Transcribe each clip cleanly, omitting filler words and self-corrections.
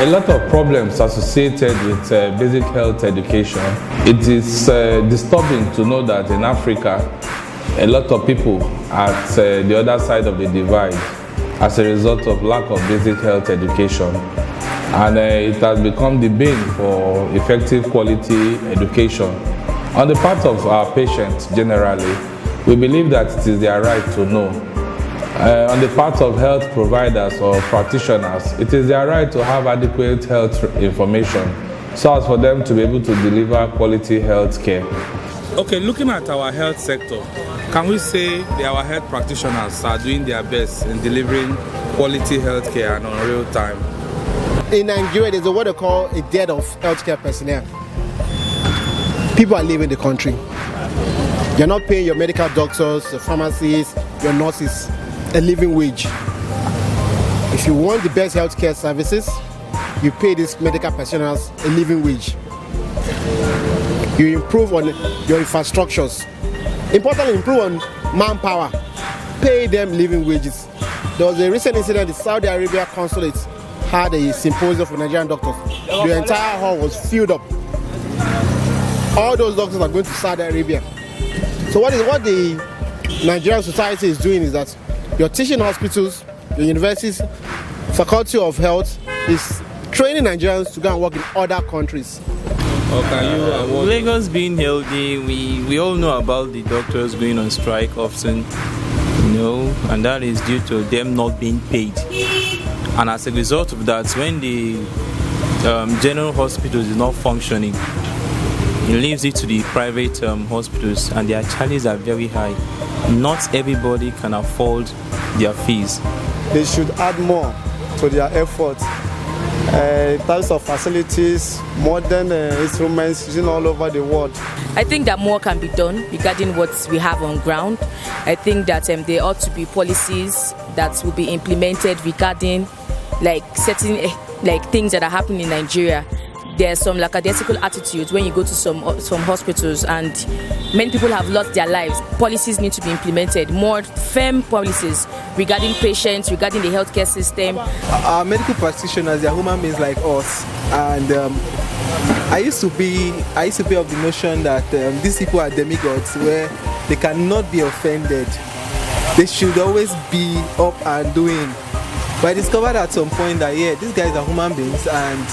a lot of problems associated with basic health education. It is disturbing to know that in Africa, a lot of people at the other side of the divide as a result of lack of basic health education. And it has become the bane for effective quality education. On the part of our patients generally, we believe that it is their right to know. On the part of health providers or practitioners, it is their right to have adequate health information so as for them to be able to deliver quality health care. Okay, looking at our health sector, can we say that our health practitioners are doing their best in delivering quality health care and on real time? In Nigeria, there's what they call a dearth of healthcare personnel. People are leaving the country. You're not paying your medical doctors, your pharmacists, your nurses a living wage. If you want the best healthcare services, you pay these medical personnel a living wage. You improve on your infrastructures. Importantly, improve on manpower. Pay them living wages. There was a recent incident, the Saudi Arabia consulate had a symposium for Nigerian doctors. The entire hall was filled up. All those doctors are going to Saudi Arabia. So what the Nigerian society is doing is that your teaching hospitals, your universities, faculty of health is training Nigerians to go and work in other countries. Lagos being healthy, we all know about the doctors going on strike often, and that is due to them not being paid. And as a result of that, when the general hospitals is not functioning, it leaves it to the private hospitals, and their charges are very high. Not everybody can afford their fees. They should add more to their efforts. In terms of facilities, modern instruments using all over the world. I think that more can be done regarding what we have on ground. I think that there ought to be policies that will be implemented regarding certain things that are happening in Nigeria. There's some lackadaisical attitudes when you go to some hospitals, and many people have lost their lives. Policies need to be implemented, more firm policies regarding patients, regarding the healthcare system. Our medical practitioners, they are human beings like us, and I used to be of the notion that these people are demigods, where they cannot be offended. They should always be up and doing. But I discovered at some point that these guys are human beings, and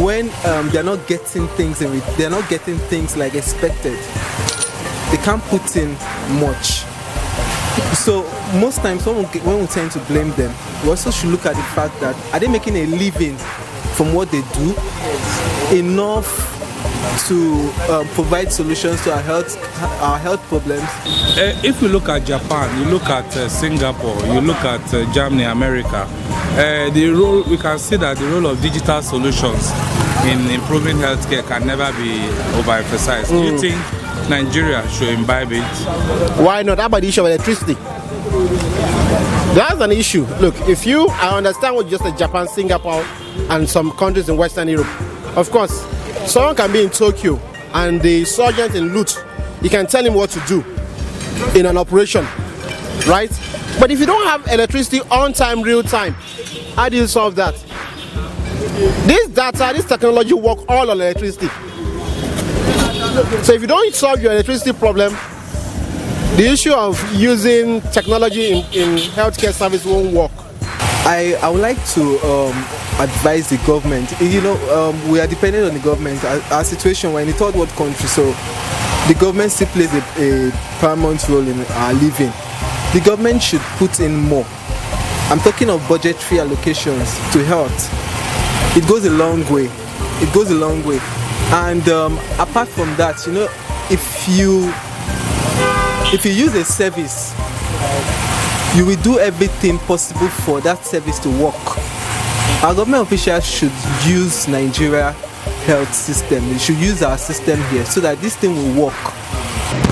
when they're not getting things like expected, they can't put in much. So most times when we tend to blame them, we also should look at the fact that, are they making a living from what they do enough to provide solutions to our health problems? If you look at Japan, you look at Singapore, you look at Germany, America, we can see that the role of digital solutions in improving healthcare can never be overemphasized. Do you think Nigeria should imbibe it? Why not? How about the issue of electricity? That's an issue. Look, I understand what you just said, Japan, Singapore, and some countries in Western Europe. Of course, someone can be in Tokyo and the sergeant in Lut, you can tell him what to do in an operation, right? But if you don't have electricity on time, real time, how do you solve that? This data, this technology work all on electricity. So if you don't solve your electricity problem, the issue of using technology in healthcare service won't work. I would like to advise the government. We are dependent on the government. Our situation, we're in a third world country, so the government still plays a paramount role in our living. The government should put in more. I'm talking of budgetary allocations to health. It goes a long way. And apart from that, if you use a service, you will do everything possible for that service to work. Our government officials should use Nigeria health system. They should use our system here so that this thing will work.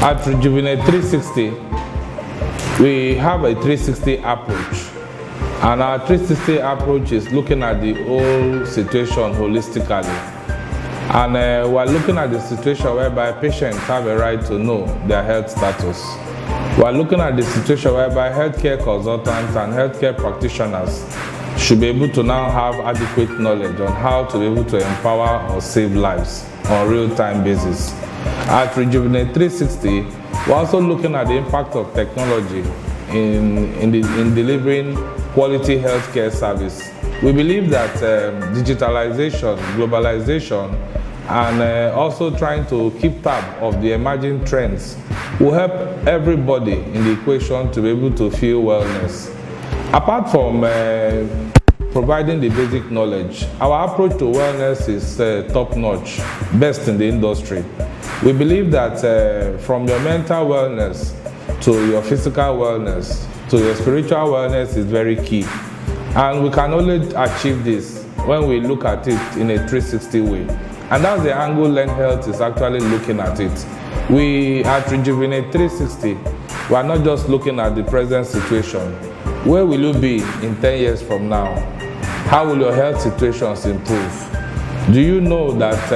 At Rejuvenate 360, we have a 360 approach. And our 360 approach is looking at the whole situation holistically. And we're looking at the situation whereby patients have a right to know their health status. We're looking at the situation whereby healthcare consultants and healthcare practitioners should be able to now have adequate knowledge on how to be able to empower or save lives on a real-time basis. At Rejuvenate 360, we're also looking at the impact of technology in delivering quality healthcare service. We believe that digitalization, globalization, and also trying to keep tab of the emerging trends will help everybody in the equation to be able to feel wellness. Apart from providing the basic knowledge, our approach to wellness is top-notch, best in the industry. We believe that from your mental wellness to your physical wellness to your spiritual wellness is very key. And we can only achieve this when we look at it in a 360 way. And that's the angle Learn Health is actually looking at it. We at Rejuvenate 360, we are not just looking at the present situation. Where will you be in 10 years from now? How will your health situations improve? Do you know that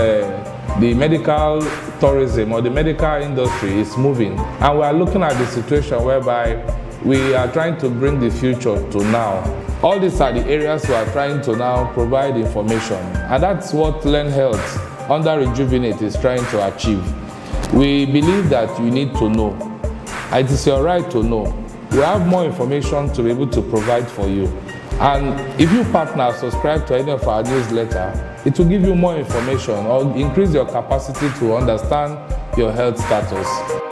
the medical tourism or the medical industry is moving? And we are looking at the situation whereby we are trying to bring the future to now. All these are the areas we are trying to now provide information. And that's what Learn Health under Rejuvenate is trying to achieve. We believe that you need to know. It is your right to know. We have more information to be able to provide for you. And if you partner, subscribe to any of our newsletter, it will give you more information or increase your capacity to understand your health status.